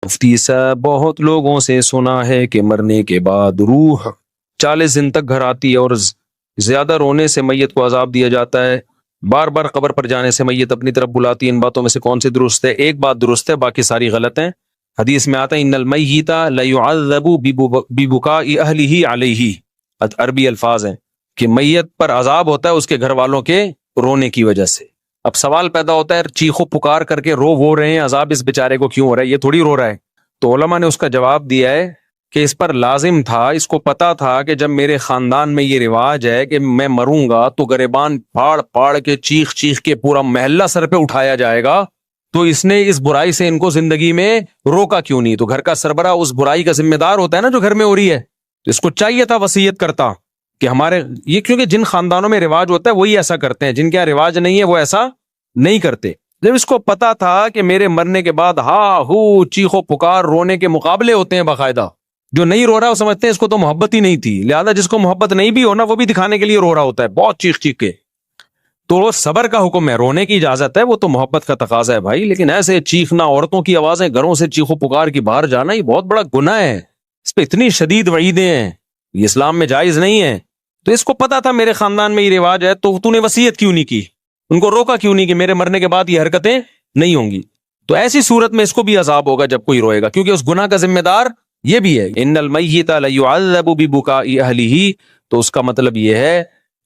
مفتی صاحب بہت لوگوں سے سنا ہے کہ مرنے کے بعد روح 40 دن تک گھر آتی ہے اور زیادہ رونے سے میت کو عذاب دیا جاتا ہے، بار بار قبر پر جانے سے میت اپنی طرف بلاتی ہے، ان باتوں میں سے کون سی درست ہے؟ ایک بات درست ہے، باقی ساری غلط ہیں۔ حدیث میں آتا ہے ان المیت لیعذب ببکاء اہلہ علیہ، عربی الفاظ ہیں کہ میت پر عذاب ہوتا ہے اس کے گھر والوں کے رونے کی وجہ سے۔ اب سوال پیدا ہوتا ہے چیخو پکار کر کے رو وہ رہے ہیں، عذاب اس بیچارے کو کیوں ہو رہا ہے؟ یہ تھوڑی رو رہا ہے۔ تو علماء نے اس کا جواب دیا ہے کہ اس پر لازم تھا، اس کو پتا تھا کہ جب میرے خاندان میں یہ رواج ہے کہ میں مروں گا تو گریبان پھاڑ پھاڑ کے چیخ چیخ کے پورا محلہ سر پہ اٹھایا جائے گا، تو اس نے اس برائی سے ان کو زندگی میں روکا کیوں نہیں؟ تو گھر کا سربراہ اس برائی کا ذمہ دار ہوتا ہے نا جو گھر میں ہو رہی ہے، تو اس کو چاہیے تھا وصیت کرتا کہ ہمارے یہ، کیونکہ جن خاندانوں میں رواج ہوتا ہے وہی ایسا کرتے ہیں، جن کے یہاں رواج نہیں ہے وہ ایسا نہیں کرتے۔ جب اس کو پتا تھا کہ میرے مرنے کے بعد ہا ہو چیخو پکار رونے کے مقابلے ہوتے ہیں باقاعدہ، جو نہیں رو رہا وہ سمجھتے ہیں اس کو تو محبت ہی نہیں تھی، لہذا جس کو محبت نہیں بھی ہونا وہ بھی دکھانے کے لیے رو رہا ہوتا ہے بہت چیخ چیخ کے۔ تو صبر کا حکم ہے، رونے کی اجازت ہے، وہ تو محبت کا تقاضا ہے بھائی، لیکن ایسے چیخنا، عورتوں کی آوازیں گھروں سے چیخو پکار کی باہر جانا، یہ بہت بڑا گناہ ہے، اس پہ اتنی شدید وعیدیں ہیں، یہ اسلام میں جائز نہیں ہے۔ تو اس کو پتا تھا میرے خاندان میں یہ رواج ہے، تو نے وصیت کیوں نہیں کی؟ ان کو روکا کیوں نہیں کہ میرے مرنے کے بعد یہ حرکتیں نہیں ہوں گی؟ تو ایسی صورت میں اس کو بھی عذاب ہوگا جب کوئی روئے گا، کیونکہ اس گناہ کا ذمہ دار یہ بھی ہے۔ ان المیت لیعذب ببکاء اہلہ، تو اس کا مطلب یہ ہے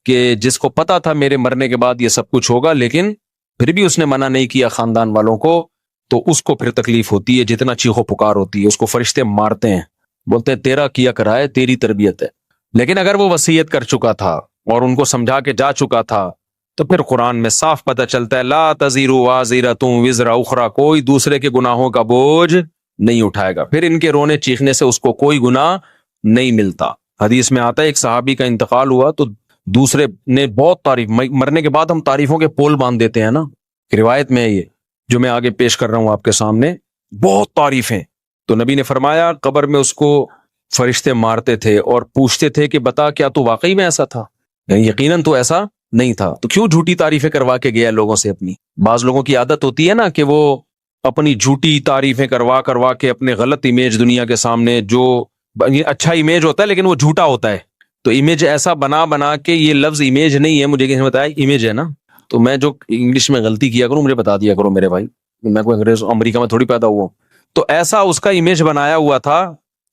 کہ جس کو پتا تھا میرے مرنے کے بعد یہ سب کچھ ہوگا لیکن پھر بھی اس نے منع نہیں کیا خاندان والوں کو، تو اس کو پھر تکلیف ہوتی ہے، جتنا چیخو پکار ہوتی ہے، اس کو فرشتے مارتے ہیں، بولتے ہیں تیرا کیا کرا ہے، تیری تربیت ہے۔ لیکن اگر وہ وصیت کر چکا تھا اور ان کو سمجھا کے جا چکا تھا تو پھر قرآن میں صاف پتہ چلتا ہے لا تزر وازرۃ وزر اخری، کوئی دوسرے کے گناہوں کا بوجھ نہیں اٹھائے گا، پھر ان کے رونے چیخنے سے اس کو کوئی گناہ نہیں ملتا۔ حدیث میں آتا ہے ایک صحابی کا انتقال ہوا تو دوسرے نے بہت تعریف، مرنے کے بعد ہم تعریفوں کے پول باندھ دیتے ہیں نا، روایت میں ہے یہ جو میں آگے پیش کر رہا ہوں آپ کے سامنے، بہت تعریفیں۔ تو نبی نے فرمایا قبر میں اس کو فرشتے مارتے تھے اور پوچھتے تھے کہ بتا کیا تو واقعی میں ایسا تھا؟ یعنی یقیناً تو ایسا نہیں تھا، تو کیوں جھوٹی تعریفیں کروا کے گیا لوگوں سے اپنی؟ بعض لوگوں کی عادت ہوتی ہے نا کہ وہ اپنی جھوٹی تعریفیں کروا کے اپنے غلط امیج دنیا کے سامنے، جو اچھا امیج ہوتا ہے لیکن وہ جھوٹا ہوتا ہے، تو امیج ایسا بنا کے، یہ لفظ امیج نہیں ہے، مجھے کسی نے بتایا امیج ہے نا، تو میں جو انگلش میں غلطی کیا کروں مجھے بتا دیا کرو میرے بھائی، میں کوئی انگریز امریکہ میں تھوڑی پیدا ہوا ہوں۔ تو ایسا اس کا امیج بنایا ہوا تھا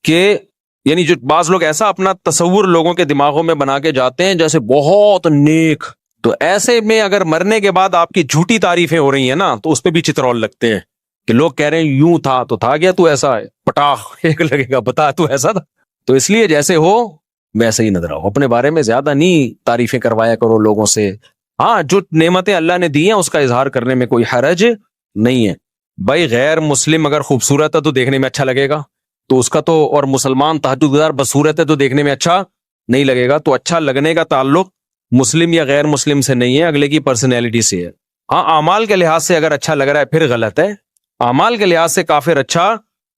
کہ یعنی جو بعض لوگ ایسا اپنا تصور لوگوں کے دماغوں میں بنا کے جاتے ہیں جیسے بہت نیک، تو ایسے میں اگر مرنے کے بعد آپ کی جھوٹی تعریفیں ہو رہی ہیں نا تو اس پہ بھی چترول لگتے ہیں کہ لوگ کہہ رہے ہیں یوں تھا تو تھا گیا، تو ایسا ہے پٹاخ ایک لگے گا، بتا تو ایسا تھا۔ تو اس لیے جیسے ہو ویسے ہی نظر آؤ، اپنے بارے میں زیادہ نہیں تعریفیں کروایا کرو لوگوں سے۔ ہاں جو نعمتیں اللہ نے دی ہیں اس کا اظہار کرنے میں کوئی حرج نہیں ہے بھائی، غیر مسلم اگر خوبصورت ہے تو دیکھنے میں اچھا لگے گا، تو اس کا تو، اور مسلمان تہجد گزار بدصورت ہے تو دیکھنے میں اچھا نہیں لگے گا، تو اچھا لگنے کا تعلق مسلم یا غیر مسلم سے نہیں ہے، اگلے کی پرسنالٹی سے ہے۔ ہاں اعمال کے لحاظ سے اگر اچھا لگ رہا ہے پھر غلط ہے، اعمال کے لحاظ سے کافر اچھا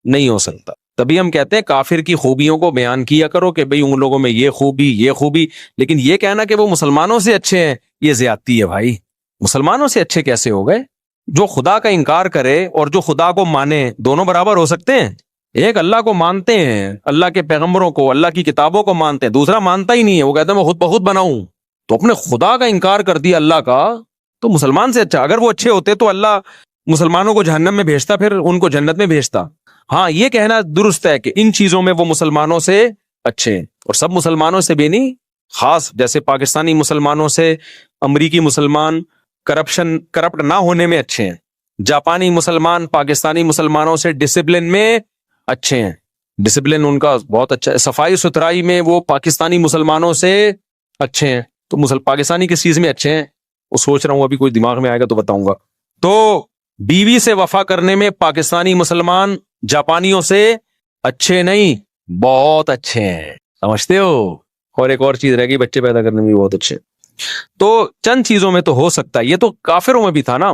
نہیں ہو سکتا، تبھی ہم کہتے ہیں کافر کی خوبیوں کو بیان کیا کرو کہ بھئی ان لوگوں میں یہ خوبی، لیکن یہ کہنا کہ وہ مسلمانوں سے اچھے ہیں یہ زیادتی ہے بھائی۔ مسلمانوں سے اچھے کیسے ہو گئے؟ جو خدا کا انکار کرے اور جو خدا کو مانے دونوں برابر ہو سکتے ہیں؟ ایک اللہ کو مانتے ہیں، اللہ کے پیغمبروں کو، اللہ کی کتابوں کو مانتے ہیں، دوسرا مانتا ہی نہیں ہے، وہ کہتا ہے میں خود بخود بناؤں، تو اپنے خدا کا انکار کر دیا اللہ کا، تو مسلمان سے اچھا۔ اگر وہ اچھے ہوتے تو اللہ مسلمانوں کو جہنم میں بھیجتا، پھر ان کو جنت میں بھیجتا۔ ہاں یہ کہنا درست ہے کہ ان چیزوں میں وہ مسلمانوں سے اچھے ہیں، اور سب مسلمانوں سے بھی نہیں، خاص جیسے پاکستانی مسلمانوں سے امریکی مسلمان کرپٹ نہ ہونے میں اچھے ہیں، جاپانی مسلمان پاکستانی مسلمانوں سے ڈسپلن میں اچھے ہیں، ڈسپلن ان کا بہت اچھا ہے، صفائی ستھرائی میں وہ پاکستانی مسلمانوں سے اچھے ہیں۔ تو پاکستانی کس چیز میں اچھے ہیں وہ سوچ رہا ہوں، ابھی کوئی دماغ میں آئے گا تو بتاؤں گا۔ تو بیوی سے وفا کرنے میں پاکستانی مسلمان جاپانیوں سے اچھے نہیں، بہت اچھے ہیں، سمجھتے ہو؟ اور ایک اور چیز رہ گئی، بچے پیدا کرنے میں بھی بہت اچھے۔ تو چند چیزوں میں تو ہو سکتا ہے، یہ تو کافروں میں بھی تھا نا۔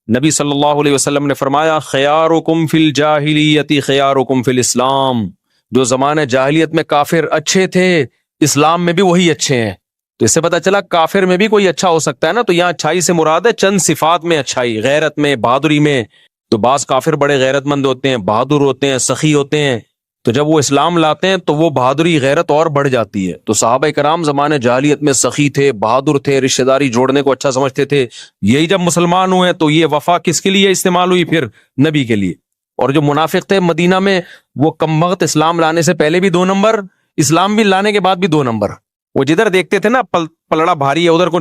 نبی صلی اللہ علیہ وسلم نے فرمایا خیارکم فی الجاہلیت خیارکم فی الاسلام، جو زمانے جاہلیت میں کافر اچھے تھے اسلام میں بھی وہی اچھے ہیں۔ تو اس سے پتہ چلا کافر میں بھی کوئی اچھا ہو سکتا ہے نا۔ تو یہاں اچھائی سے مراد ہے چند صفات میں اچھائی، غیرت میں، بہادری میں، تو بعض کافر بڑے غیرت مند ہوتے ہیں، بہادر ہوتے ہیں، سخی ہوتے ہیں، تو جب وہ اسلام لاتے ہیں تو وہ بہادری غیرت اور بڑھ جاتی ہے۔ تو صحابہ کرام زمانے جاہلیت میں سخی تھے، بہادر تھے، رشتہ داری جوڑنے کو اچھا سمجھتے تھے۔ یہی جب مسلمان ہوئے تو یہ وفا کس کے لیے استعمال ہوئی؟ پھر نبی کے لیے۔ اور جو منافق تھے مدینہ میں، وہ کم وقت اسلام لانے سے پہلے بھی 2 نمبر، اسلام بھی لانے کے بعد بھی 2 نمبر۔ وہ جدھر دیکھتے تھے نا پلڑا بھاری ہے ادھر کو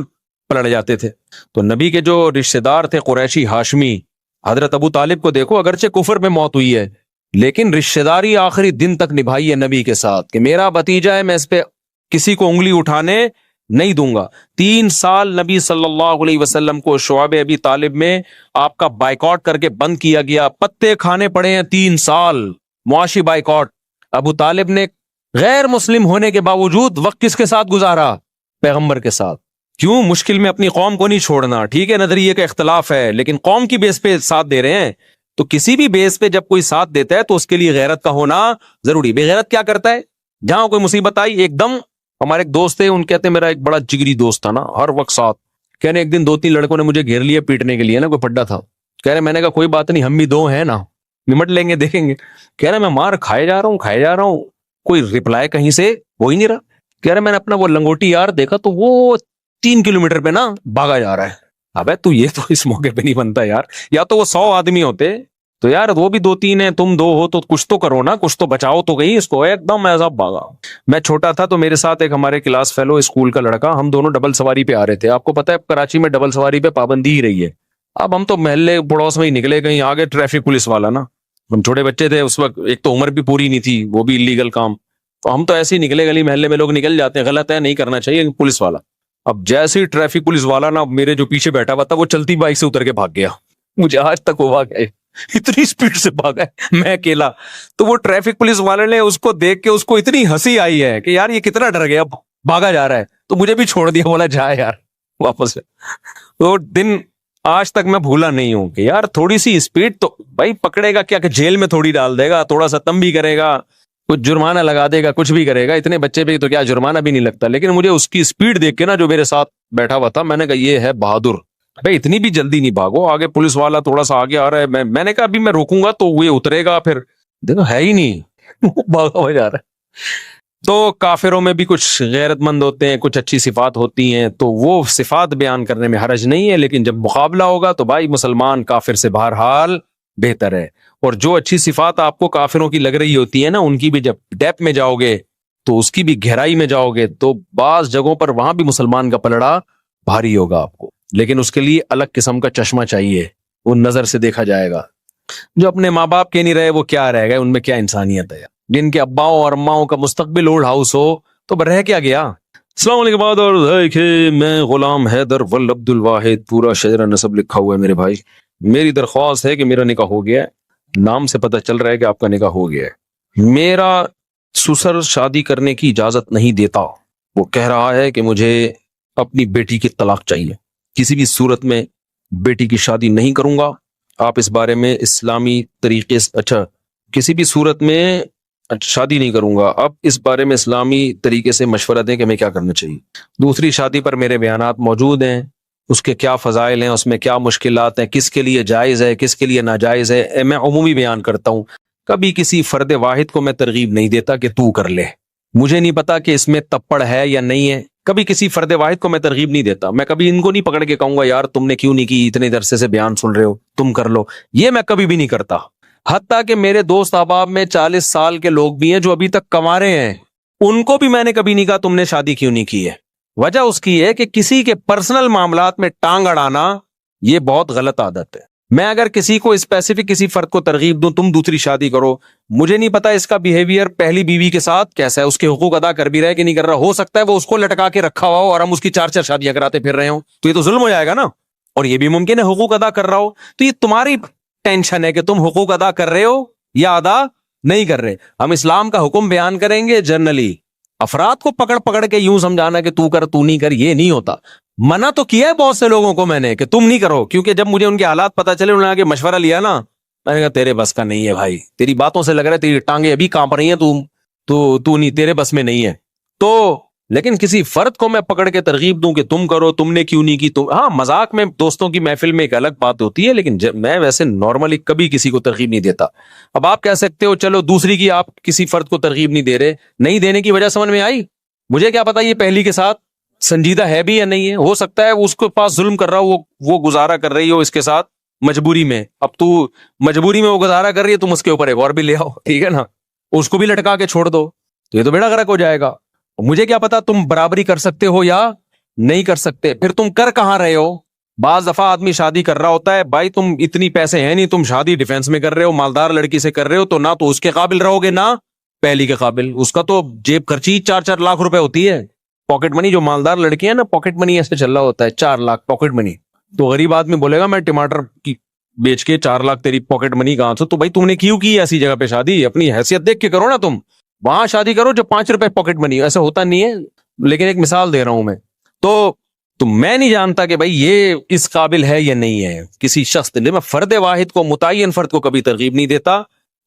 پلٹ جاتے تھے۔ تو نبی کے جو رشتہ دار تھے قریشی ہاشمی، حضرت ابو طالب کو دیکھو، اگرچہ کفر میں موت ہوئی ہے لیکن رشتہ داری آخری دن تک نبھائی ہے نبی کے ساتھ، کہ میرا بھتیجا ہے، میں اس پہ کسی کو انگلی اٹھانے نہیں دوں گا۔ 3 سال نبی صلی اللہ علیہ وسلم کو شعب ابی طالب میں آپ کا بائیکاٹ کر کے بند کیا گیا، پتے کھانے پڑے ہیں 3 سال معاشی بائیکاٹ۔ ابو طالب نے غیر مسلم ہونے کے باوجود وقت کس کے ساتھ گزارا؟ پیغمبر کے ساتھ۔ کیوں؟ مشکل میں اپنی قوم کو نہیں چھوڑنا۔ ٹھیک ہے نظریے کا اختلاف ہے لیکن قوم کی بیس پہ ساتھ دے رہے ہیں، تو کسی بھی بیس پہ جب کوئی ساتھ دیتا ہے تو اس کے لیے غیرت کا ہونا ضروری۔ بے غیرت کیا کرتا ہے؟ جہاں کوئی مصیبت آئی ایک دم، ہمارے ایک دوست تھے، ان کہتے ہیں میرا ایک بڑا جگری دوست تھا نا، ہر وقت ساتھ، کہنے ایک دن 2-3 لڑکوں نے مجھے گھیر لیا پیٹنے کے لیے نا، کوئی پڈا تھا، کہہ رہے میں نے کہا کوئی بات نہیں، ہم بھی 2 ہیں نا، نمٹ لیں گے، دیکھیں گے۔ کہہ رہے میں مار کھائے جا رہا ہوں، کوئی رپلائی کہیں سے ہو ہی نہیں رہا۔ کہہ رہے میں نے اپنا وہ لنگوٹی یار دیکھا تو وہ 3 کلومیٹر پہ نا بھاگا جا رہا ہے۔ ابے تو یہ تو اس موقع پہ نہیں بنتا یار، یا تو وہ 100 آدمی ہوتے تو یار وہ بھی 2-3 ہیں، تم 2 ہو تو کچھ تو کرو نا، کچھ تو بچاؤ تو گئی اس کو۔ ایک دم ایسا بھاگا۔ میں چھوٹا تھا تو میرے ساتھ ایک ہمارے کلاس فیلو اسکول کا لڑکا، ہم دونوں ڈبل سواری پہ آ رہے تھے۔ آپ کو پتا ہے کراچی میں ڈبل سواری پہ پابندی ہی رہی ہے۔ اب ہم تو محلے پڑوس میں ہی نکلے، کہیں آگے ٹریفک پولیس والا نا، ہم چھوٹے بچے تھے اس وقت، ایک تو عمر بھی پوری نہیں تھی، وہ بھی اللیگل کام، تو ہم تو ایسے ہی نکلے، گلی محلے میں لوگ نکل جاتے ہیں، غلط ہے نہیں کرنا چاہیے، پولیس والا۔ اب جیسے ہی ٹریفک پولیس والا نا میرے جو پیچھے بیٹھا ہوا تھا وہ چلتی بائک سے اتر کے بھاگ گیا۔ مجھے آج تک ہوا گیا، اتنی سپیڈ سے بھاگا ہے میں اکیلا۔ تو وہ ٹریفک پولیس والے نے اس کو دیکھ کے اس کو اتنی ہنسی آئی ہے کہ یار یہ کتنا ڈر گیا، بھاگا جا رہا ہے، تو مجھے بھی چھوڑ دیا، بولا جا یار واپس۔ تو دن آج تک میں بھولا نہیں ہوں کہ یار تھوڑی سی اسپیڈ تو بھائی پکڑے گا کیا، کہ جیل میں تھوڑی ڈال دے گا، تھوڑا سا تم بھی کرے گا، کچھ جرمانہ لگا دے گا، کچھ بھی کرے گا، اتنے بچے پہ تو کیا جرمانہ بھی نہیں لگتا۔ لیکن مجھے اس کی اسپیڈ دیکھ کے نا، جو میرے ساتھ بیٹھا ہوا تھا، میں نے کہا یہ ہے بہادر، بھائی اتنی بھی جلدی نہیں بھاگو، آگے پولیس والا تھوڑا سا آگے آ رہا ہے، میں نے کہا ابھی میں روکوں گا تو وہ اترے گا، پھر دیکھو ہے ہی نہیں بھاگا ہو جا رہا ہے۔ تو کافروں میں بھی کچھ غیرت مند ہوتے ہیں، کچھ اچھی صفات ہوتی ہیں، تو وہ صفات بیان کرنے میں حرج نہیں ہے، لیکن جب مقابلہ ہوگا تو بھائی مسلمان کافر سے بہرحال بہتر ہے۔ اور جو اچھی صفات آپ کو کافروں کی لگ رہی ہوتی ہے نا، ان کی بھی جب ڈیپ میں جاؤ گے تو اس کی بھی گہرائی میں جاؤ گے تو بعض جگہوں پر وہاں بھی مسلمان کا پلڑا بھاری ہوگا آپ کو، لیکن اس کے لیے الگ قسم کا چشمہ چاہیے، وہ نظر سے دیکھا جائے گا۔ جو اپنے ماں باپ کے نہیں رہے وہ کیا رہ گئے، ان میں کیا انسانیت ہے؟ جن کے اباؤں اور اماؤں کا مستقبل اولڈ ہاؤس ہو تو رہ کیا گیا؟ السلام علیکم بعد اور میں غلام حیدر ول عبد الواحد، پورا شجرہ نسب لکھا ہوا ہے میرے بھائی۔ میری درخواست ہے کہ میرا نکاح ہو گیا ہے، نام سے پتہ چل رہا ہے کہ آپ کا نکاح ہو گیا ہے۔ میرا سسر شادی کرنے کی اجازت نہیں دیتا، وہ کہہ رہا ہے کہ مجھے اپنی بیٹی کی طلاق چاہیے، کسی بھی صورت میں بیٹی کی شادی نہیں کروں گا۔ آپ اس بارے میں اسلامی طریقے سے کسی بھی صورت میں شادی نہیں کروں گا، اب اس بارے میں اسلامی طریقے سے مشورہ دیں کہ میں کیا کرنا چاہیے۔ دوسری شادی پر میرے بیانات موجود ہیں، اس کے کیا فضائل ہیں، اس میں کیا مشکلات ہیں، کس کے لیے جائز ہے، کس کے لیے ناجائز ہے، میں عمومی بیان کرتا ہوں، کبھی کسی فرد واحد کو میں ترغیب نہیں دیتا کہ تو کر لے۔ مجھے نہیں پتا کہ اس میں تپڑ ہے یا نہیں ہے، کبھی کسی فرد واحد کو میں ترغیب نہیں دیتا۔ میں کبھی ان کو نہیں پکڑ کے کہوں گا یار تم نے کیوں نہیں کی، اتنے عرصے سے بیان سن رہے ہو، تم کر لو، یہ میں کبھی بھی نہیں کرتا۔ حتیٰ کہ میرے دوست احباب میں 40 سال کے لوگ بھی ہیں جو ابھی تک کما رہے ہیں، ان کو بھی میں نے کبھی نہیں کہا تم نے شادی کیوں نہیں کی ہے۔ وجہ اس کی ہے کہ کسی کے پرسنل معاملات میں ٹانگ اڑانا یہ بہت غلط عادت ہے۔ میں اگر کسی کو اسپیسیفک کسی فرد کو ترغیب دوں تم دوسری شادی کرو، مجھے نہیں پتا اس کا بیہیویئر پہلی بیوی کے ساتھ کیسا ہے، اس کے حقوق ادا کر بھی رہا ہے کہ نہیں کر رہا، ہو سکتا ہے وہ اس کو لٹکا کے رکھا ہوا ہو اور ہم اس کی 4 شادیاں کراتے پھر رہے ہوں، تو یہ تو ظلم ہو جائے گا نا۔ اور یہ بھی ممکن ہے حقوق ادا کر رہا ہو، تو یہ تمہاری ٹینشن ہے کہ تم حقوق ادا کر رہے ہو یا ادا نہیں کر رہے۔ ہم اسلام کا حکم بیان کریں گے جنرلی، افراد کو پکڑ پکڑ کے یوں سمجھانا کہ تو کر تو نہیں کر، یہ نہیں ہوتا۔ منع تو کیا ہے بہت سے لوگوں کو میں نے کہ تم نہیں کرو، کیونکہ جب مجھے ان کے حالات پتا چلے، انہوں نے آگے مشورہ لیا نا، میں نے کہا تیرے بس کا نہیں ہے بھائی، تیری باتوں سے لگ رہا ہے تیری ٹانگیں ابھی کانپ رہی ہیں، تو نہیں، تیرے بس میں نہیں ہے۔ تو لیکن کسی فرد کو میں پکڑ کے ترغیب دوں کہ تم کرو، تم نے کیوں نہیں کی، تم، ہاں مذاق میں دوستوں کی محفل میں ایک الگ بات ہوتی ہے، لیکن میں ویسے نارملی کبھی کسی کو ترغیب نہیں دیتا. اب آپ کہہ سکتے ہو چلو دوسری کی آپ کسی فرد کو ترغیب نہیں دے رہے، نہیں دینے کی وجہ سمجھ میں آئی. مجھے کیا پتا یہ پہلی کے ساتھ سنجیدہ ہے بھی یا نہیں ہے، ہو سکتا ہے اس کے پاس ظلم کر رہا ہو، وہ گزارا کر رہی ہو اس کے ساتھ مجبوری میں. اب تو مجبوری میں وہ گزارا کر رہی ہے، تم اس کے اوپر ایک اور بھی لے آؤ، ٹھیک ہے نا، اس کو بھی لٹکا کے چھوڑ دو، تو یہ تو بیڑا غرق ہو جائے گا. مجھے کیا پتا تم برابری کر سکتے ہو یا نہیں کر سکتے، پھر تم کر کہاں رہے ہو. بعض دفعہ آدمی شادی کر رہا ہوتا ہے، بھائی تم اتنی پیسے ہیں نہیں، تم شادی ڈیفینس میں کر رہے ہو، مالدار لڑکی سے کر رہے ہو، تو نہ تو اس کے قابل رہو گے نہ پہلی کے قابل. اس کا تو جیب خرچی 4-4 لاکھ روپے ہوتی ہے، پاکٹ منی. جو مالدار لڑکی ہے نا، پاکٹ منی ایسے چل رہا ہوتا ہے 4 لاکھ پاکٹ منی. تو غریب آدمی بولے گا میں ٹماٹر کی بیچ کے 4 لاکھ تیری پاکٹ منی کہاں سے؟ تو بھائی تم نے کیوں کی ایسی جگہ پہ شادی؟ اپنی حیثیت دیکھ کے کرو نا، تم وہاں شادی کرو جو 5 روپے پاکٹ منی. ایسا ہوتا نہیں ہے، لیکن ایک مثال دے رہا ہوں میں. تو میں نہیں جانتا کہ بھائی یہ اس قابل ہے یا نہیں ہے کسی شخص نے. میں فرد واحد کو، متعین فرد کو کبھی ترغیب نہیں دیتا.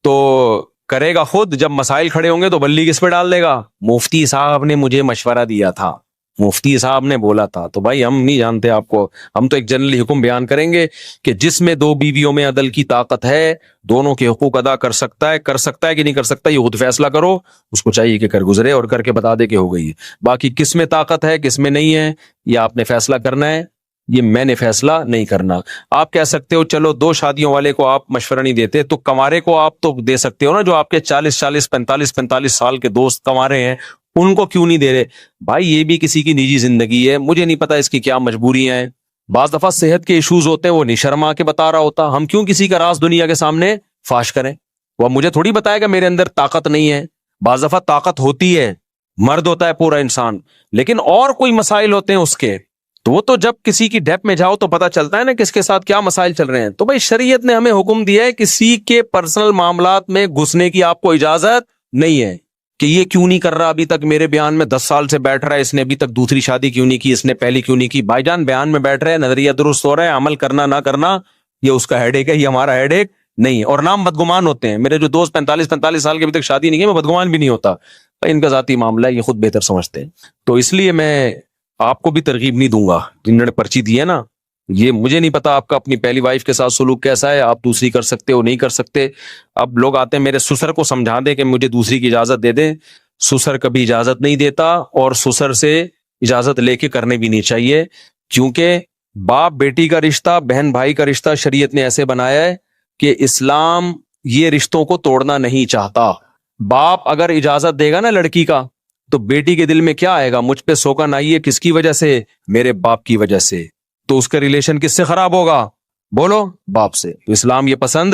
تو کرے گا خود، جب مسائل کھڑے ہوں گے تو بلی کس پہ ڈال دے گا. مفتی صاحب نے مجھے مشورہ دیا تھا، مفتی صاحب نے بولا تھا. تو بھائی ہم نہیں جانتے آپ کو، ہم تو ایک جنرلی حکم بیان کریں گے کہ جس میں 2 بیویوں میں عدل کی طاقت ہے، دونوں کے حقوق ادا کر سکتا ہے کہ نہیں کر سکتا، یہ خود فیصلہ کرو. اس کو چاہیے کہ کر گزرے اور کر کے بتا دے کہ ہو گئی. باقی کس میں طاقت ہے کس میں نہیں ہے یہ آپ نے فیصلہ کرنا ہے، یہ میں نے فیصلہ نہیں کرنا. آپ کہہ سکتے ہو چلو 2 شادیوں والے کو آپ مشورہ نہیں دیتے، تو کنوارے کو آپ تو دے سکتے ہو نا، جو آپ کے 40 45 سال کے دوست کنوارے ہیں، ان کو کیوں نہیں دے رہے؟ بھائی یہ بھی کسی کی نجی زندگی ہے، مجھے نہیں پتا اس کی کیا مجبوریاں ہیں. بعض دفعہ صحت کے ایشوز ہوتے ہیں، وہ نہیں شرما کے بتا رہا ہوتا. ہم کیوں کسی کا راز دنیا کے سامنے فاش کریں؟ وہ مجھے تھوڑی بتائے گا میرے اندر طاقت نہیں ہے. بعض دفعہ طاقت ہوتی ہے، مرد ہوتا ہے پورا انسان، لیکن اور کوئی مسائل ہوتے ہیں اس کے. تو وہ تو جب کسی کی ڈیپ میں جاؤ تو پتا چلتا ہے نا کس کے ساتھ کیا مسائل چل رہے ہیں. تو بھائی شریعت نے ہمیں حکم دیا ہے کسی کے پرسنل معاملات میں گھسنے کی آپ کو اجازت نہیں ہے کہ یہ کیوں نہیں کر رہا ابھی تک میرے بیان میں 10 سال سے بیٹھ رہا ہے، اس نے ابھی تک دوسری شادی کیوں نہیں کی، اس نے پہلی کیوں نہیں کی. بھائی جان بیان میں بیٹھ رہے ہیں، نظریہ درست ہو رہا ہے، عمل کرنا نہ کرنا یہ اس کا ہیڈ ایک ہے، یہ ہمارا ہیڈ ایک نہیں ہے. اور نام بدگمان ہوتے ہیں. میرے جو دوست 45 سال کے ابھی تک شادی نہیں کی، میں بدگمان بھی نہیں ہوتا. ان کا ذاتی معاملہ ہے، یہ خود بہتر سمجھتے ہیں. تو اس لیے میں آپ کو بھی ترغیب نہیں دوں گا. جنہوں نے پرچی دی ہے نا، یہ مجھے نہیں پتا آپ کا اپنی پہلی وائف کے ساتھ سلوک کیسا ہے، آپ دوسری کر سکتے ہو نہیں کر سکتے. اب لوگ آتے ہیں میرے سسر کو سمجھا دیں کہ مجھے دوسری کی اجازت دے دیں. سسر کبھی اجازت نہیں دیتا، اور سسر سے اجازت لے کے کرنے بھی نہیں چاہیے، کیونکہ باپ بیٹی کا رشتہ، بہن بھائی کا رشتہ شریعت نے ایسے بنایا ہے کہ اسلام یہ رشتوں کو توڑنا نہیں چاہتا. باپ اگر اجازت دے گا نا لڑکی کا، تو بیٹی کے دل میں کیا آئے گا؟ مجھ پہ سوکن آئی ہے کس کی وجہ سے؟ میرے باپ کی وجہ سے. تو اس کا ریلیشن کس سے خراب ہوگا؟ بولو، باپ سے. تو اسلام یہ پسند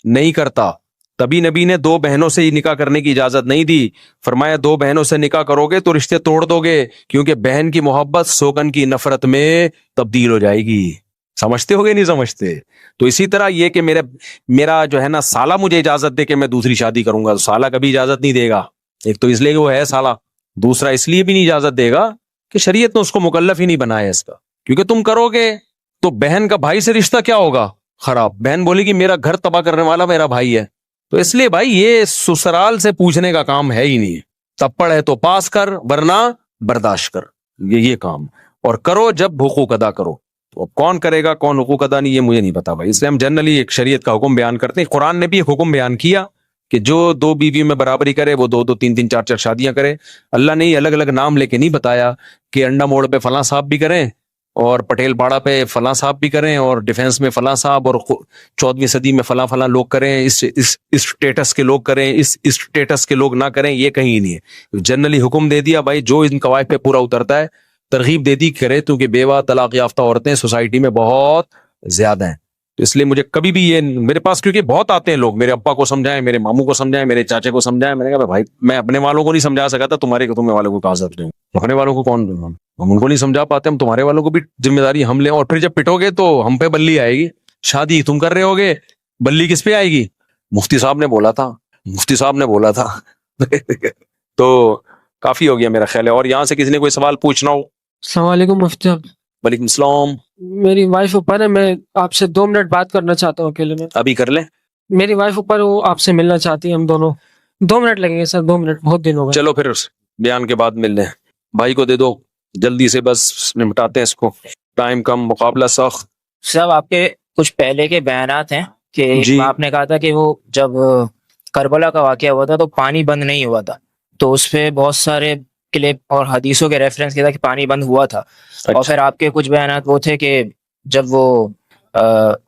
نہیں کرتا. تبھی نبی نے 2 بہنوں سے ہی نکاح کرنے کی اجازت نہیں دی. فرمایا 2 بہنوں سے نکاح کرو گے تو رشتے توڑ دو گے، کیونکہ بہن کی محبت سوکن کی نفرت میں تبدیل ہو جائے گی. سمجھتے ہو گے نہیں سمجھتے؟ تو اسی طرح یہ کہ میرا جو ہے نا سالہ مجھے اجازت دے کہ میں دوسری شادی کروں گا، تو سالہ کبھی اجازت نہیں دے گا. ایک تو اس لیے کہ وہ ہے سالہ، دوسرا اس لیے بھی نہیں اجازت دے گا کہ شریعت نے اس کو مکلف ہی نہیں بنایا اس کا. کیونکہ تم کرو گے تو بہن کا بھائی سے رشتہ کیا ہوگا؟ خراب. بہن بولے کہ میرا گھر تباہ کرنے والا میرا بھائی ہے. تو اس لیے بھائی یہ سسرال سے پوچھنے کا کام ہے ہی نہیں. تپڑ ہے تو پاس کر، ورنہ برداشت کر. یہ کام اور کرو جب حقوق ادا کرو. تو اب کون کرے گا کون حقوق ادا نہیں، یہ مجھے نہیں پتا بھائی. اس لیے ہم جنرلی ایک شریعت کا حکم بیان کرتے ہیں. قرآن نے بھی ایک حکم بیان کیا کہ جو 2 بیویوں میں برابری کرے وہ 2 3 4 شادیاں کرے. اللہ نے الگ الگ نام لے کے نہیں بتایا کہ انڈا موڑ پہ فلاں صاحب بھی کریں، اور پٹیل باڑہ پہ فلاں صاحب بھی کریں، اور ڈیفینس میں فلاں صاحب، اور 14ویں صدی میں فلاں لوگ کریں، اس اسٹیٹس کے لوگ کریں، اس اسٹیٹس کے لوگ نہ کریں. یہ کہیں نہیں ہے. جنرلی حکم دے دیا بھائی، جو ان قواعد پہ پورا اترتا ہے ترغیب دے دی کرے، کیونکہ بیوہ طلاق یافتہ عورتیں سوسائٹی میں بہت زیادہ ہیں. تو اس لیے مجھے کبھی بھی یہ میرے پاس، کیونکہ بہت آتے ہیں لوگ، میرے ابا کو سمجھائیں، میرے ماموں کو سمجھائیں، میرے چاچے کو سمجھائیں. میں نے کہا بھائی میں اپنے والوں کو نہیں سمجھا سکا تھا، تمہارے والوں کو کہاں سمجھیں؟ اپنے والوں کو کون، ہم ان کو نہیں سمجھا پاتے، ہم تمہارے والوں کو بھی ذمہ داری ہم لیں. اور پھر جب پٹو گے تو ہم پہ بلی آئے گی. شادی تم کر رہے ہوگے، بلی کس پہ آئے گی؟ مفتی صاحب نے بولا تھا. تو کافی ہو گیا میرا خیال ہے. اور یہاں سے کسی نے کوئی سوال پوچھنا ہو؟ السلام علیکم مفتی صاحب. وعلیکم السلام. میری وائف اوپر ہے، میں آپ سے 2 منٹ بات کرنا چاہتا ہوں اکیلے میں. ابھی کر لیں. میری وائف اوپر، وہ آپ سے ملنا چاہتی ہے. ہم دونوں 2 منٹ لگیں گے سر، 2 منٹ، بہت دن ہو گئے. چلو پھر بیان کے بعد مل لیں. بھائی کو دے دو جلدی سے، بس نمٹاتے ہیں اس کو، ٹائم کم، مقابلہ سخت. صاحب آپ کے کچھ پہلے کے بیانات ہیں کہ جی. آپ نے کہا تھا کہ وہ جب کربلا کا واقعہ ہوا تھا تو پانی بند نہیں ہوا تھا، تو اس پہ بہت سارے کلپ اور حدیثوں کے ریفرنس کیا تھا کہ پانی بند ہوا تھا. اور پھر آپ کے کچھ بیانات وہ تھے کہ جب وہ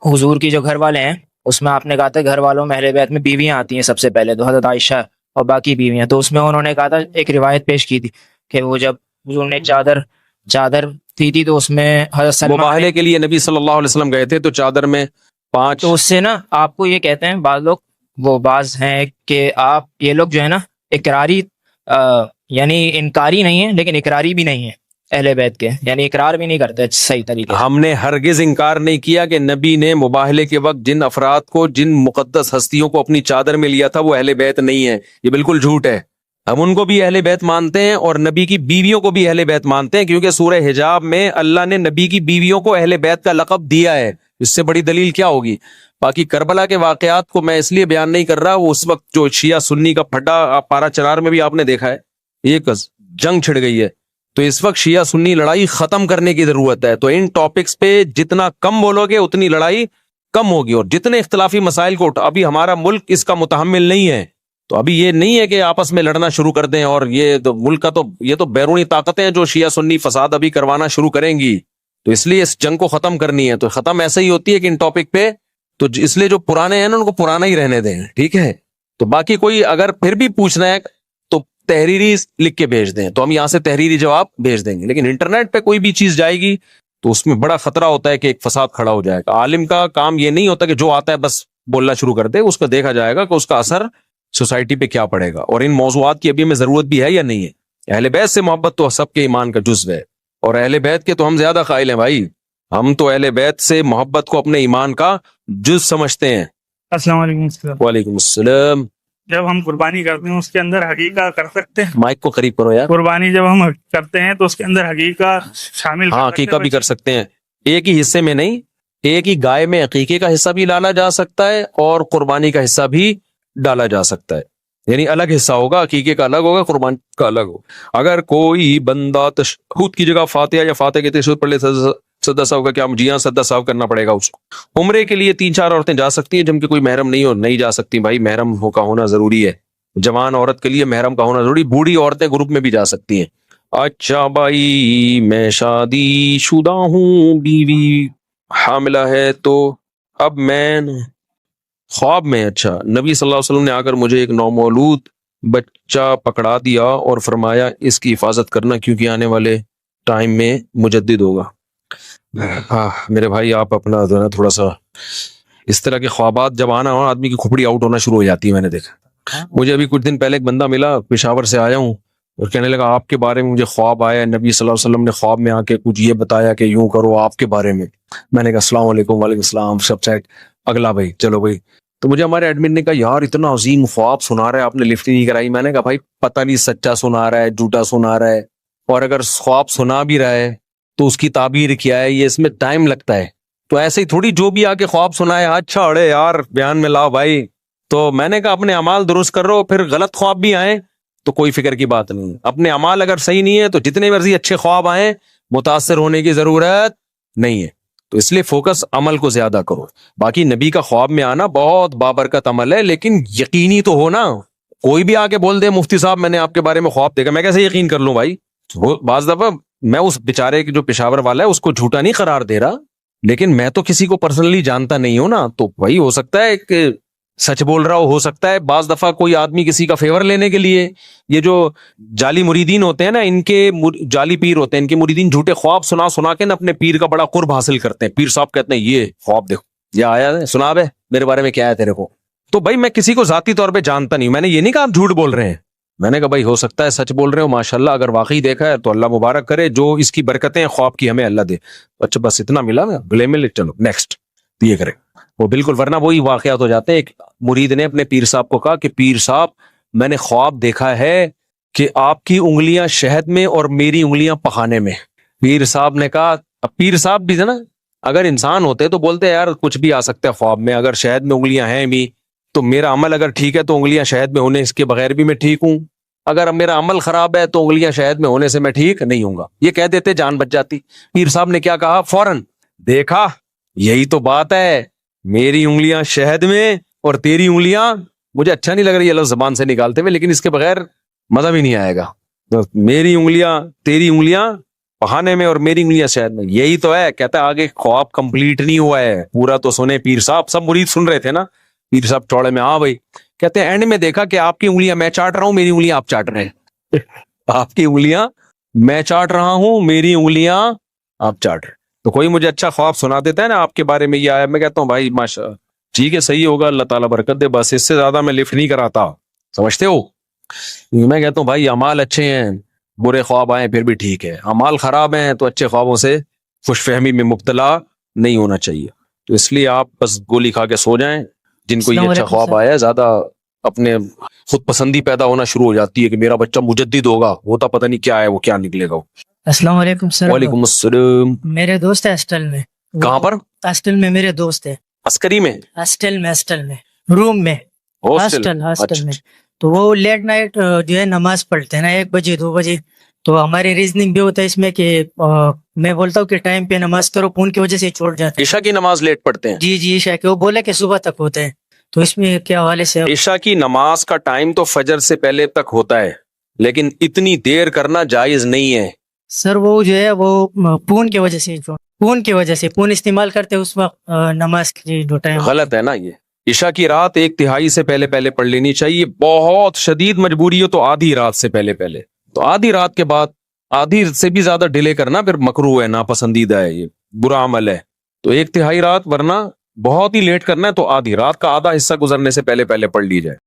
حضور کی جو گھر والے ہیں اس میں آپ نے کہا تھا گھر والوں میں اہل بیت میں بیویاں آتی ہیں سب سے پہلے، تو حضرت عائشہ اور باقی بیویاں، تو اس میں انہوں نے کہا تھا ایک روایت پیش کی تھی کہ وہ جب حضور نے چادر تھی تو اس میں حضرت سلمہ مباہلے کے لیے نبی صلی اللہ علیہ وسلم گئے تھے تو چادر میں 5. تو اس سے نا آپ کو یہ کہتے ہیں بعض لوگ، وہ بعض ہیں کہ آپ یہ لوگ جو ہے نا اقراری یعنی انکاری نہیں ہے لیکن اقراری بھی نہیں ہے اہل بیت کے، یعنی اقرار بھی نہیں کرتے صحیح طریقے سے. ہم نے ہرگز انکار نہیں کیا کہ نبی نے مباہلے کے وقت جن افراد کو، جن مقدس ہستیوں کو اپنی چادر میں لیا تھا وہ اہل بیت نہیں ہے، یہ بالکل جھوٹ ہے. ہم ان کو بھی اہل بیت مانتے ہیں اور نبی کی بیویوں کو بھی اہل بیت مانتے ہیں، کیونکہ سورہ حجاب میں اللہ نے نبی کی بیویوں کو اہل بیت کا لقب دیا ہے. اس سے بڑی دلیل کیا ہوگی؟ باقی کربلا کے واقعات کو میں اس لیے بیان نہیں کر رہا، وہ اس وقت جو شیعہ سنی کا پھڈا پارا چنار میں بھی آپ نے دیکھا ہے، ایک جنگ چھڑ گئی ہے، تو اس وقت شیعہ سنی لڑائی ختم کرنے کی ضرورت ہے. تو ان ٹاپکس پہ جتنا کم بولو گے اتنی لڑائی کم ہوگی، اور جتنے اختلافی مسائل کو ابھی ہمارا ملک اس کا متحمل نہیں ہے، تو ابھی یہ نہیں ہے کہ آپس میں لڑنا شروع کر دیں، اور یہ تو ملک کا تو یہ تو بیرونی طاقتیں ہیں جو شیعہ سنی فساد ابھی کروانا شروع کریں گی، تو اس لیے اس جنگ کو ختم کرنی ہے. تو ختم ایسے ہی ہوتی ہے کہ ان ٹاپک پہ، تو اس لیے جو پرانے ہیں نا ان کو پرانا ہی رہنے دیں، ٹھیک ہے. تو باقی کوئی اگر پھر بھی پوچھنا ہے تو تحریری لکھ کے بھیج دیں، تو ہم یہاں سے تحریری جواب بھیج دیں گے. لیکن انٹرنیٹ پہ کوئی بھی چیز جائے گی تو اس میں بڑا خطرہ ہوتا ہے کہ ایک فساد کھڑا ہو جائے گا. عالم کا کام یہ نہیں ہوتا کہ جو آتا ہے بس بولنا شروع کر دے، اس کو دیکھا جائے گا کہ اس کا اثر سوسائٹی پہ کیا پڑے گا، اور ان موضوعات کی ابھی ہمیں ضرورت بھی ہے یا نہیں ہے. اہل بیت سے محبت تو سب کے ایمان کا جزو ہے، اور اہل بیت کے تو ہم زیادہ قائل ہیں بھائی، ہم تو اہل بیت سے محبت کو اپنے ایمان کا جز سمجھتے ہیں. السلام علیکم. وعلیکم السلام. جب ہم قربانی کرتے ہیں اس کے اندر حقیقہ کر سکتے ہیں؟ مائک کو قریب کرو یار. قربانی جب ہم کرتے ہیں تو اس کے اندر حقیقہ شامل ہاں عقیقہ بھی کر سکتے ہیں، ایک ہی حصے میں نہیں، ایک ہی گائے میں عقیقے کا حصہ بھی ڈالا جا سکتا ہے اور قربانی کا حصہ بھی ڈالا جا سکتا ہے، یعنی الگ حصہ ہوگا، عقیقے کا الگ ہوگا، قربانی کا الگ ہوگا. اگر کوئی بندہ تشہد کی جگہ فاتحہ یا فاتحہ کے تشہد پڑھ لے سدا صاحب کا کیا جی ہاں سدا صاحب کرنا پڑے گا اس کو. عمرے کے لیے 3-4 عورتیں جا سکتی ہیں، جن کے کوئی محرم نہیں ہو نہیں جا سکتی. بھائی محرم کا ہونا ضروری ہے، جوان عورت کے لیے محرم کا ہونا ضروری، بوڑھی عورتیں گروپ میں بھی جا سکتی ہیں. اچھا بھائی میں شادی شدہ ہوں، بیوی حاملہ ہے، تو اب میں خواب میں اچھا نبی صلی اللہ علیہ وسلم نے آ کر مجھے ایک نومولود بچہ پکڑا دیا اور فرمایا اس کی حفاظت کرنا کیونکہ آنے والے ٹائم میں مجدد ہوگا. میرے بھائی آپ اپنا جو ہے نا تھوڑا سا اس طرح کے خوابات جب آنا ہو آدمی کی کھوپڑی آؤٹ ہونا شروع ہو جاتی ہے. میں نے دیکھا، مجھے ابھی کچھ دن پہلے ایک بندہ ملا، پشاور سے آیا ہوں، اور کہنے لگا آپ کے بارے میں مجھے خواب آیا ہے، نبی صلی اللہ علیہ وسلم نے خواب میں آ کے کچھ یہ بتایا کہ یوں کرو آپ کے بارے میں. میں نے کہا السلام علیکم. وعلیکم السلام. سب سیٹ. اگلا بھائی چلو بھائی. تو مجھے ہمارے ایڈمن نے کہا یار اتنا عظیم خواب سنا رہا ہے، آپ نے لفٹ نہیں کرائی. میں نے کہا بھائی پتہ نہیں سچا سنا رہا ہے جھوٹا سنا رہا ہے، اور اگر خواب سنا بھی رہا ہے تو اس کی تعبیر کیا ہے، یہ اس میں ٹائم لگتا ہے. تو ایسے ہی تھوڑی جو بھی آ کے خواب سنائے اچھا اڑے یار بیان میں لاؤ بھائی. تو میں نے کہا اپنے اعمال درست کر رہو، پھر غلط خواب بھی آئیں تو کوئی فکر کی بات نہیں. اپنے اعمال اگر صحیح نہیں ہے تو جتنے مرضی اچھے خواب آئیں متاثر ہونے کی ضرورت نہیں ہے. تو اس لیے فوکس عمل کو زیادہ کرو. باقی نبی کا خواب میں آنا بہت بابرکت عمل ہے، لیکن یقینی تو ہو نا. کوئی بھی آ کے بول دے مفتی صاحب میں نے آپ کے بارے میں خواب دیکھا، میں کیسے یقین کر لوں بھائی. بعض دفعہ میں اس بیچارے جو پشاور والا ہے اس کو جھوٹا نہیں قرار دے رہا، لیکن میں تو کسی کو پرسنلی جانتا نہیں ہوں نا، تو وہی ہو سکتا ہے کہ سچ بول رہا ہو سکتا ہے. بعض دفعہ کوئی آدمی کسی کا فیور لینے کے لیے، یہ جو جعلی مریدین ہوتے ہیں نا، ان کے جعلی پیر ہوتے ہیں، ان کے مریدین جھوٹے خواب سنا سنا کے نا اپنے پیر کا بڑا قرب حاصل کرتے ہیں. پیر صاحب کہتے ہیں یہ خواب دیکھو یہ آیا ہے، سنا بے میرے بارے میں کیا ہے تیرے کو. تو بھائی میں کسی کو ذاتی طور پہ جانتا نہیں، میں نے یہ نہیں کہا آپ جھوٹ بول رہے ہیں، میں نے کہا بھائی ہو سکتا ہے سچ بول رہے ہو، ماشاءاللہ اگر واقعی دیکھا ہے تو اللہ مبارک کرے، جو اس کی برکتیں خواب کی ہمیں اللہ دے. اچھا بس اتنا ملا نا گلے میں، چلو نیکسٹ یہ کرے وہ بالکل، ورنہ وہی واقعات ہو جاتے ہیں. ایک مرید نے اپنے پیر صاحب کو کہا کہ پیر صاحب میں نے خواب دیکھا ہے کہ آپ کی انگلیاں شہد میں اور میری انگلیاں پخانے میں. پیر صاحب نے کہا، اب پیر صاحب بھی تھے نا، اگر انسان ہوتے تو بولتے یار کچھ بھی آ سکتا ہے خواب میں، اگر شہد میں انگلیاں ہیں بھی تو میرا عمل اگر ٹھیک ہے تو انگلیاں شہد میں ہونے اس کے بغیر بھی میں ٹھیک ہوں، اگر میرا عمل خراب ہے تو انگلیاں شہد میں ہونے سے میں ٹھیک نہیں ہوں گا. یہ کہہ دیتے جان بچ جاتی. پیر صاحب نے کیا کہا فوراً, دیکھا یہی تو بات ہے, میری انگلیاں شہد میں اور تیری انگلیاں, مجھے اچھا نہیں لگ رہی ہے لفظ زبان سے نکالتے ہوئے, لیکن اس کے بغیر مزہ بھی نہیں آئے گا. میری انگلیاں تیری انگلیاں پہانے میں اور میری انگلیاں شہد میں, یہی تو ہے. کہتا ہے آگے خواب کمپلیٹ نہیں ہوا ہے, پورا تو سنے پیر صاحب. سب مرید سن رہے تھے نا. پیر صاحب چوڑے میں, ہاں بھائی. کہتے ہیں اینڈ میں دیکھا کہ آپ کی انگلیاں میں چاٹ رہا ہوں, میری انگلیاں آپ چاٹ رہے ہیں. آپ کی انگلیاں میں چاٹ رہا ہوں, میری انگلیاں آپ چاٹ رہے ہیں. تو کوئی مجھے اچھا خواب سنا دیتا ہے نا آپ کے بارے میں یہ آیا, میں کہتا ہوں بھائی ماشاء, ٹھیک ہے صحیح ہوگا, اللہ تعالیٰ برکت دے, بس اس سے زیادہ میں لفٹ نہیں کراتا, سمجھتے ہو. میں کہتا ہوں بھائی اعمال اچھے ہیں, برے خواب آئیں پھر بھی ٹھیک ہے, اعمال خراب ہیں تو اچھے خوابوں سے خوش فہمی میں مبتلا نہیں ہونا چاہیے. تو اس لیے آپ بس گولی کھا کے سو جائیں. جن کو یہ السلام اچھا علیکم خواب سر. آیا ہے, زیادہ اپنے خود پسندی پیدا ہونا شروع ہو جاتی ہے کہ میرا بچہ مجدد ہوگا, ہوتا پتہ نہیں کیا ہے, وہ کیا نکلے گا. السلام علیکم سر. وعلیکم السلام. میرے دوست ہے ہاسٹل میں. کہاں پر؟ ہاسٹل میں میرے دوست ہے. عسکری میں؟ ہاسٹل میں روم میں. ہاسٹل ہاسٹل میں. تو وہ لیٹ نائٹ جو ہے نماز پڑھتے ہیں نا, 1 بجے 2 بجے. تو ہماری ریزننگ بھی ہوتا ہے اس میں کہ میں بولتا ہوں کہ ٹائم پہ نماز کرو, فون کی وجہ سے چھوٹ جاتا ہے. عشاء کی نماز لیٹ پڑھتے ہیں؟ جی عشاء کے, وہ بولے کہ صبح تک ہوتا ہے. تو اس میں کیا حوالے سے عشاء کی نماز کا ٹائم تو فجر سے پہلے تک ہوتا ہے, لیکن اتنی دیر کرنا جائز نہیں ہے. سر وہ جو ہے وہ فون کی وجہ سے, فون استعمال کرتے اس وقت نماز کی جو ٹائم. غلط ہے نا یہ. عشاء کی رات 1/3 سے پہلے پڑھ لینی چاہیے. بہت شدید مجبوری ہو تو آدھی رات سے پہلے. تو آدھی رات کے بعد, آدھی سے بھی زیادہ ڈیلے کرنا پھر مکروہ ہے, ناپسندیدہ ہے, یہ برا عمل ہے. تو 1/3 رات, ورنہ بہت ہی لیٹ کرنا ہے تو آدھی رات کا آدھا حصہ گزرنے سے پہلے پڑھ لی جائے.